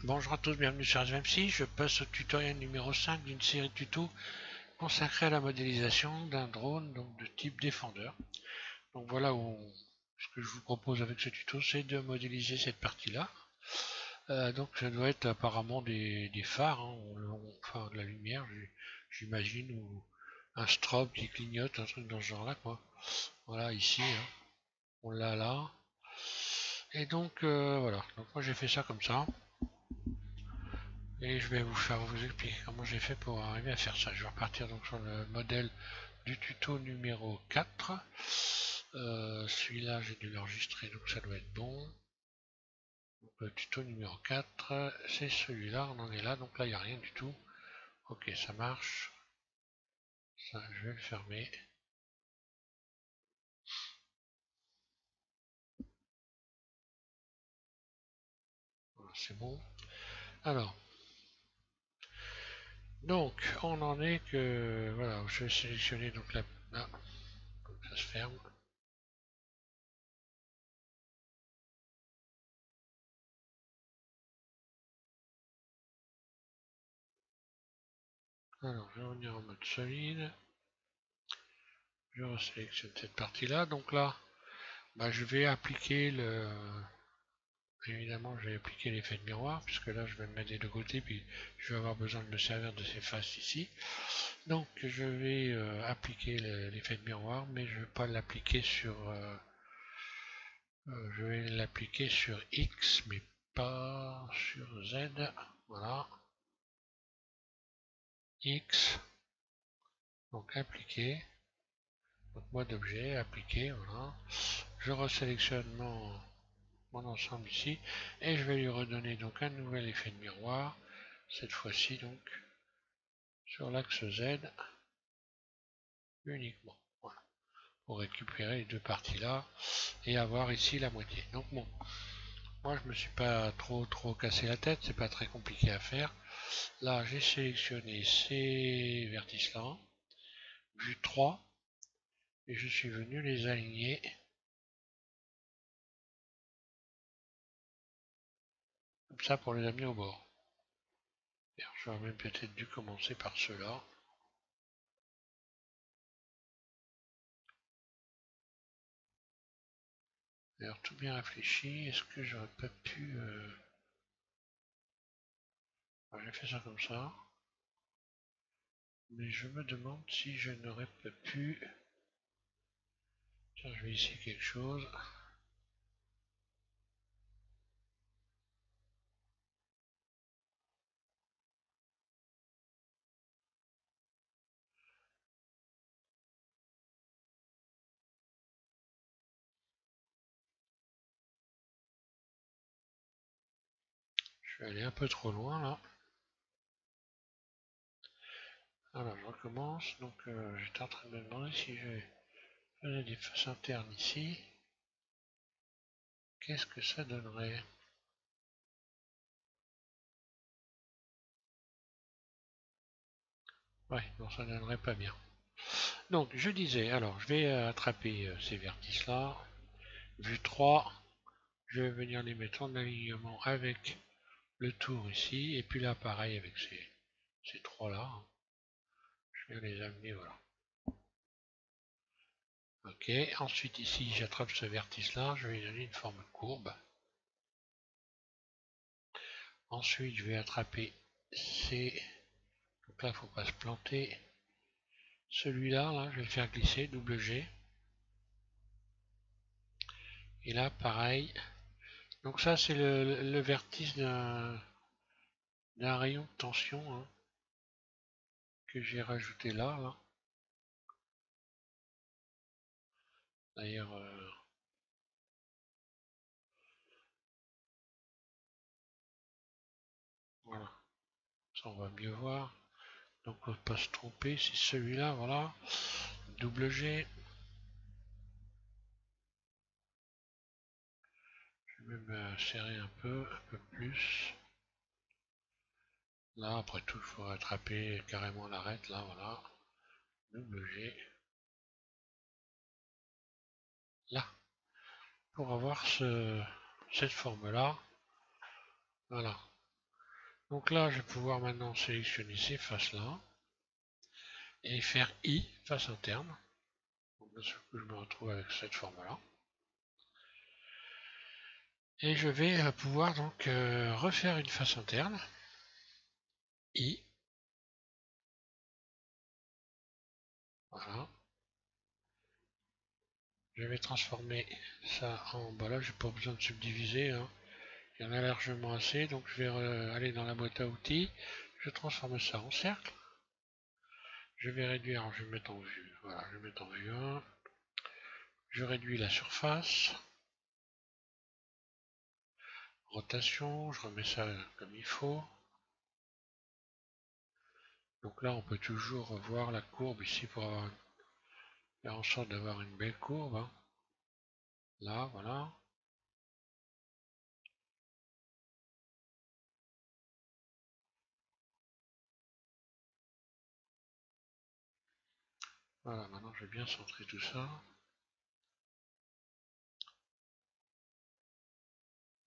Bonjour à tous, bienvenue sur SVMC. Je passe au tutoriel numéro 5 d'une série de tutos consacrée à la modélisation d'un drone donc de type défendeur. Donc voilà ce que je vous propose avec ce tuto, c'est de modéliser cette partie-là. Donc ça doit être apparemment des phares, hein, enfin de la lumière, j'imagine, ou un strobe qui clignote, un truc dans ce genre-là, quoi. Voilà, ici, hein, on l'a là. Et donc voilà, donc moi j'ai fait ça comme ça. Et je vais vous expliquer comment j'ai fait pour arriver à faire ça. Je vais repartir donc sur le modèle du tuto numéro 4. Celui-là j'ai dû l'enregistrer donc ça doit être bon. Donc, le tuto numéro 4, c'est celui-là, on en est là, donc là il n'y a rien du tout. Ok, ça marche. Ça, je vais le fermer. Voilà, c'est bon. Alors, donc on en est que voilà, je vais sélectionner donc là, ça se ferme. Alors, je vais revenir en mode solide. Je resélectionne cette partie-là. Donc là, je vais appliquer évidemment, je vais appliquer l'effet de miroir, puisque là, je vais me mettre des deux côtés, puis je vais avoir besoin de me servir de ces faces ici. Donc, je vais appliquer l'effet de miroir, mais je ne vais pas l'appliquer sur... je vais l'appliquer sur X, mais pas sur Z. Voilà. X. Donc, appliquer. Donc, mode objet, appliquer, voilà. Je resélectionne mon ensemble ici et je vais lui redonner donc un nouvel effet de miroir, cette fois-ci donc sur l'axe Z uniquement, voilà, pour récupérer les deux parties là et avoir ici la moitié. Donc bon, moi je me suis pas trop cassé la tête, c'est pas très compliqué à faire. Là j'ai sélectionné ces vertices là, vue 3, et je suis venu les aligner comme ça pour les amener au bord. J'aurais même peut-être dû commencer par ceux-là. D'ailleurs, tout bien réfléchi, est-ce que j'aurais pas pu... j'ai fait ça comme ça, mais je me demande si je n'aurais pas pu... Tiens, je vais essayer quelque chose. Je vais aller un peu trop loin là. Alors, je recommence. Donc, j'étais en train de me demander si je faisais des faces internes ici. Qu'est-ce que ça donnerait? Ouais, non, ça donnerait pas bien. Donc, je disais, alors, je vais attraper ces vertices-là. Vue 3, je vais venir les mettre en alignement avec le tour ici. Et puis là, pareil avec ces trois-là. Je viens les amener, voilà. Ok, ensuite ici, j'attrape ce vertice-là. Je vais lui donner une forme courbe. Ensuite, je vais attraper ces... Donc là, il ne faut pas se planter. Celui-là, là, je vais le faire glisser, double G. Et là, pareil. Donc ça, c'est le vertice d'un rayon de tension hein, que j'ai rajouté là. D'ailleurs, voilà. Ça, on va mieux voir. Donc, on ne peut pas se tromper. C'est celui-là, voilà. Double G. Je vais même serrer un peu plus. Là, après tout, il faut rattraper carrément l'arête, là, voilà. Double G. Là. Pour avoir cette forme-là. Voilà. Donc là, je vais pouvoir maintenant sélectionner ces faces-là et faire I, face interne. Donc, je me retrouve avec cette forme-là. Et je vais pouvoir donc refaire une face interne. I. Voilà. Je vais transformer ça en... Bah là, j'ai pas besoin de subdiviser. Hein. Il y en a largement assez. Donc je vais aller dans la boîte à outils. Je transforme ça en cercle. Je vais réduire, je vais mettre en vue. Voilà, je vais mettre en vue 1. Je réduis la surface. Rotation, je remets ça comme il faut. Donc là, on peut toujours voir la courbe ici pour faire en sorte d'avoir une belle courbe. Hein. Là, voilà. Voilà, maintenant je vais bien centrer tout ça.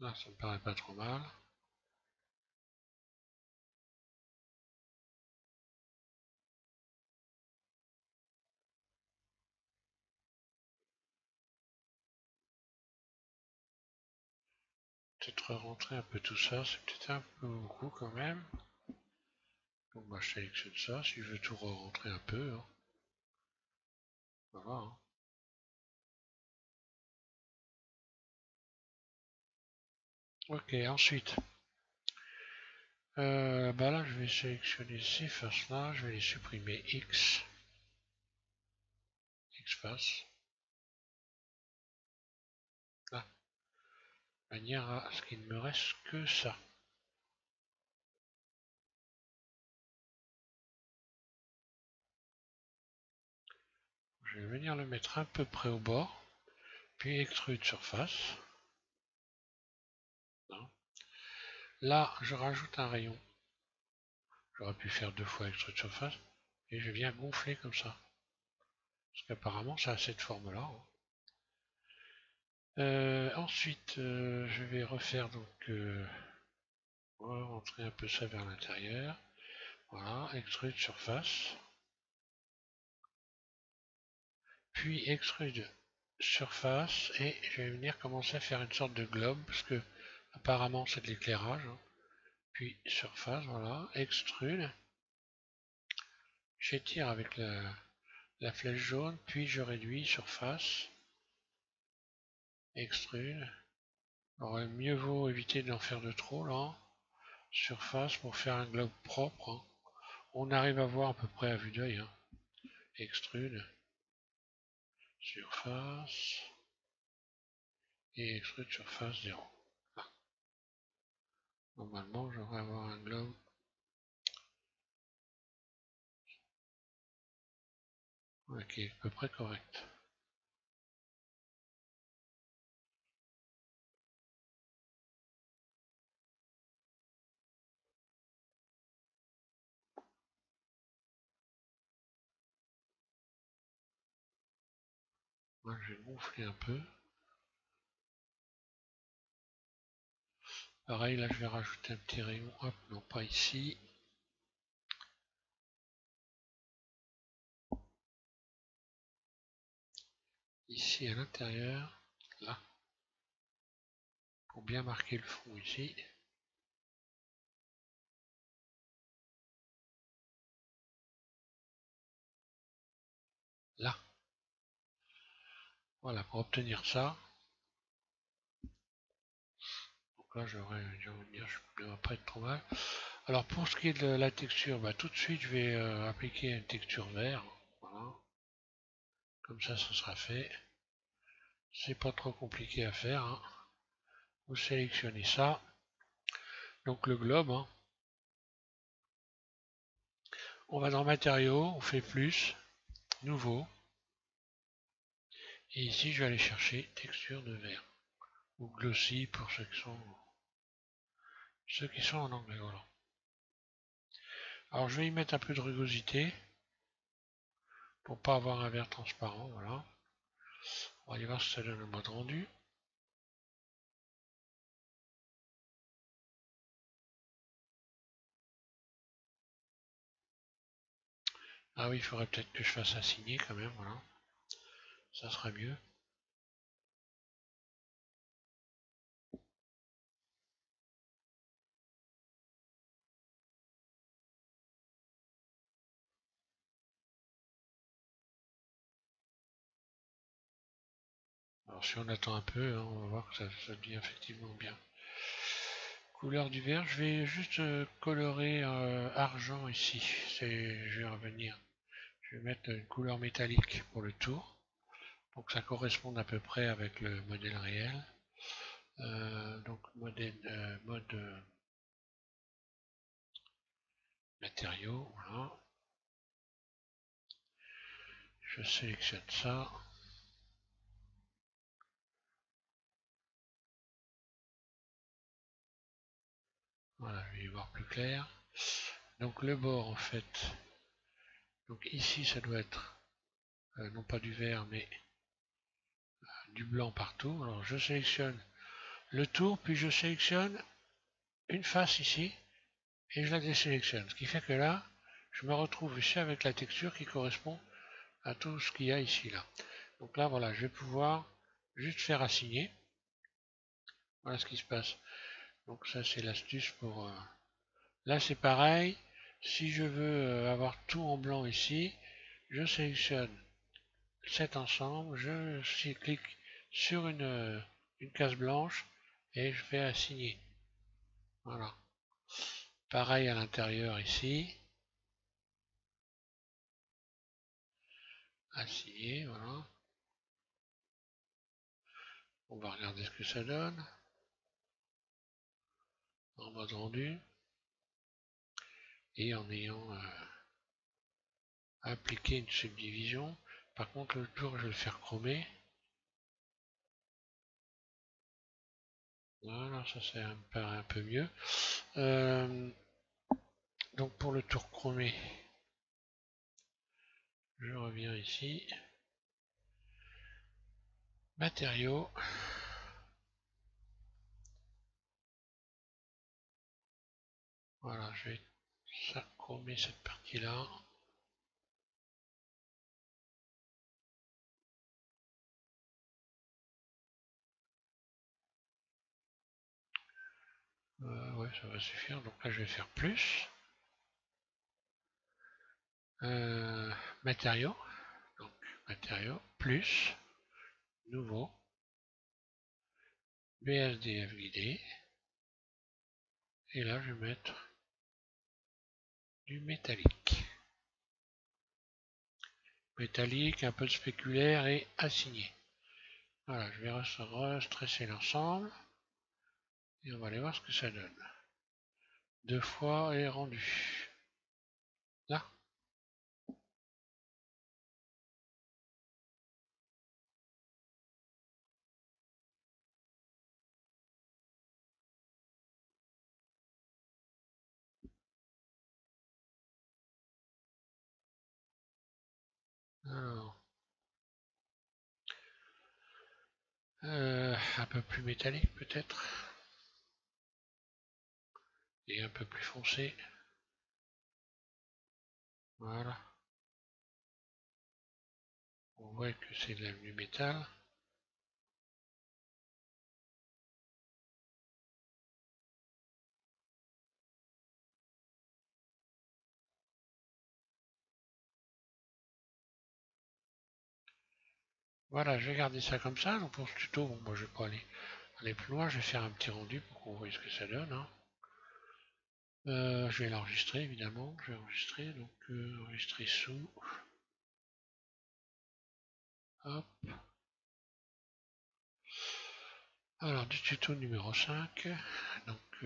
Là, ça me paraît pas trop mal. Peut-être rentrer un peu tout ça, c'est peut-être un peu beaucoup quand même. Donc bah, je sélectionne ça, si je veux tout rentrer un peu. Hein. Voilà. Hein. Ok, ensuite, bah là je vais sélectionner ces faces là, je vais les supprimer X, X face, là, de manière à ce qu'il ne me reste que ça. Je vais venir le mettre un peu près au bord, puis extrude surface. Non. Là, je rajoute un rayon. J'aurais pu faire 2 fois extrude surface, et je viens gonfler comme ça. Parce qu'apparemment, ça a cette forme-là. Hein. Ensuite, je vais refaire donc rentrer un peu ça vers l'intérieur. Voilà, extrude surface. Puis extrude surface et je vais venir commencer à faire une sorte de globe parce que apparemment c'est de l'éclairage. Hein. Puis surface, voilà, extrude. J'étire avec la flèche jaune, puis je réduis surface, extrude. Alors mieux vaut éviter d'en faire de trop là. Surface pour faire un globe propre. Hein. On arrive à voir à peu près à vue d'œil. Hein. Extrude, surface, et extrude surface 0. Ah. Normalement, je devrais avoir un globe qui est à peu près correct. Moi, je vais gonfler un peu. Pareil, là, je vais rajouter un petit rayon. Hop, non, pas ici. Ici, à l'intérieur. Là. Pour bien marquer le fond ici. Là. Voilà, pour obtenir ça. Donc là, je ne vais pas être trop mal. Alors, pour ce qui est de la texture, bah, tout de suite, je vais appliquer une texture vert. Voilà. Comme ça sera fait. C'est pas trop compliqué à faire. Hein. Vous sélectionnez ça. Donc le globe. Hein. On va dans matériaux, on fait plus, nouveau. Et ici, je vais aller chercher texture de verre. Ou glossy pour ceux qui sont en anglais. Voilà. Alors je vais y mettre un peu de rugosité pour pas avoir un verre transparent. Voilà. On va aller voir si ça donne le mode rendu. Ah oui, il faudrait peut-être que je fasse assigner quand même, voilà. Ça serait mieux. Alors si on attend un peu, hein, on va voir que ça devient effectivement bien. Couleur du vert, je vais juste colorer argent ici. Je vais revenir. Je vais mettre une couleur métallique pour le tour, pour que ça corresponde à peu près avec le modèle réel. Donc mode matériaux, voilà. Je sélectionne ça. Voilà, je vais y voir plus clair. Donc le bord en fait. Donc ici ça doit être non pas du vert mais du blanc partout. Alors je sélectionne le tour, puis je sélectionne une face ici et je la désélectionne. Ce qui fait que là, je me retrouve ici avec la texture qui correspond à tout ce qu'il y a ici là. Donc là voilà, je vais pouvoir juste faire assigner. Voilà ce qui se passe. Donc ça c'est l'astuce pour... Là c'est pareil. Si je veux avoir tout en blanc ici, je sélectionne cet ensemble, je clique sur une case blanche et je fais assigner. Voilà. Pareil à l'intérieur ici. Assigner, voilà. On va regarder ce que ça donne. En mode rendu. Et en ayant appliqué une subdivision. Par contre, le tour, je vais le faire chromer. Voilà, ça me paraît un peu mieux. Donc pour le tour chromé, je reviens ici. Matériaux. Voilà, je vais chromer cette partie-là. Ouais, ça va suffire. Donc là, je vais faire plus. Matériaux. Donc, matériaux, plus, nouveau, BSDF guidé. Et là, je vais mettre du métallique. Métallique, un peu de spéculaire et assigné. Voilà, je vais restresser l'ensemble. Et on va aller voir ce que ça donne. Deux fois et rendu. Là. Alors. Un peu plus métallique peut-être. Et un peu plus foncé. Voilà. On voit que c'est du métal. Voilà, je vais garder ça comme ça. Donc pour ce tuto, bon, moi je vais pas aller plus loin. Je vais faire un petit rendu pour qu'on voit ce que ça donne. Hein. Je vais l'enregistrer évidemment. Je vais enregistrer. Donc enregistrer sous. Hop. Alors du tuto numéro 5. Donc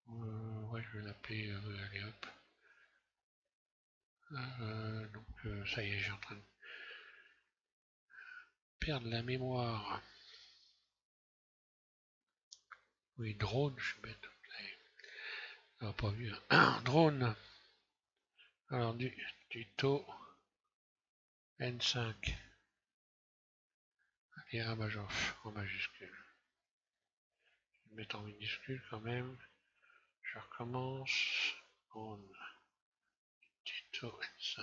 ouais, je vais l'appeler. Allez hop. Donc ça y est, j'ai en train de perdre la mémoire. Oui, drone, je suis bête. On n'a pas vu. Hein. Drone. Alors du tuto N5. Et en majuscule. Je vais mettre en minuscule quand même. Je recommence. On tuto N5.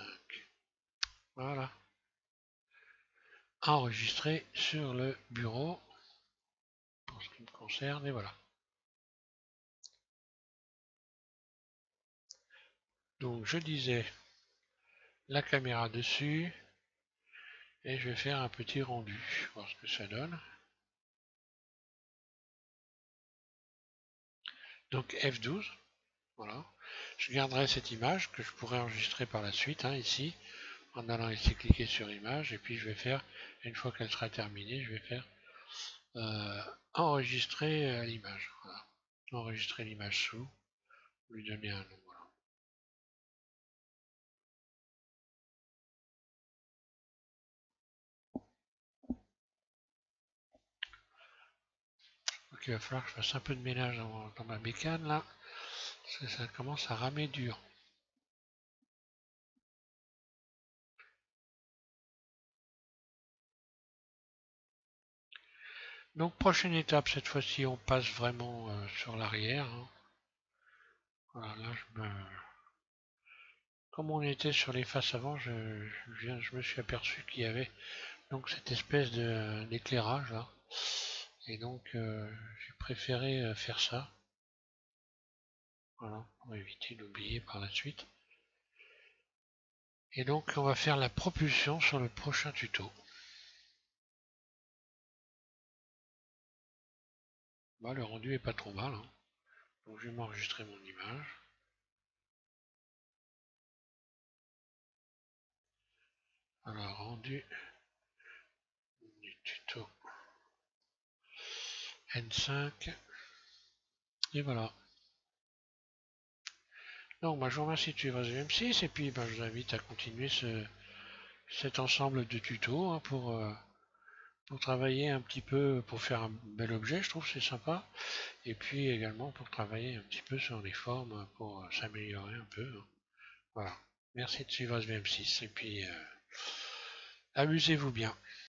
Voilà. Enregistré sur le bureau pour ce qui me concerne et voilà. Donc je disais la caméra dessus et je vais faire un petit rendu, voir ce que ça donne. Donc F12, voilà. Je garderai cette image que je pourrais enregistrer par la suite, ici, en allant ici cliquer sur image, et puis je vais faire, une fois qu'elle sera terminée, je vais faire enregistrer l'image. Voilà. Enregistrer l'image sous, lui donner un nom. Voilà. Donc il va falloir que je fasse un peu de ménage dans ma bécane là, parce que ça commence à ramer dur. Donc prochaine étape, cette fois-ci on passe vraiment sur l'arrière. Voilà, là comme on était sur les faces avant, je me suis aperçu qu'il y avait donc cette espèce d'éclairage là. Et donc j'ai préféré faire ça. Voilà, pour éviter d'oublier par la suite. Et donc on va faire la propulsion sur le prochain tuto. Bah, le rendu est pas trop mal. Donc je vais m'enregistrer mon image. Alors rendu du tuto N5. Et voilà. Donc bah, je vous remercie de suivre M6 et puis bah, je vous invite à continuer cet ensemble de tutos pour travailler un petit peu, pour faire un bel objet, je trouve c'est sympa. Et puis également pour travailler un petit peu sur les formes, pour s'améliorer un peu. Voilà. Merci de suivre SVM6 et puis amusez-vous bien.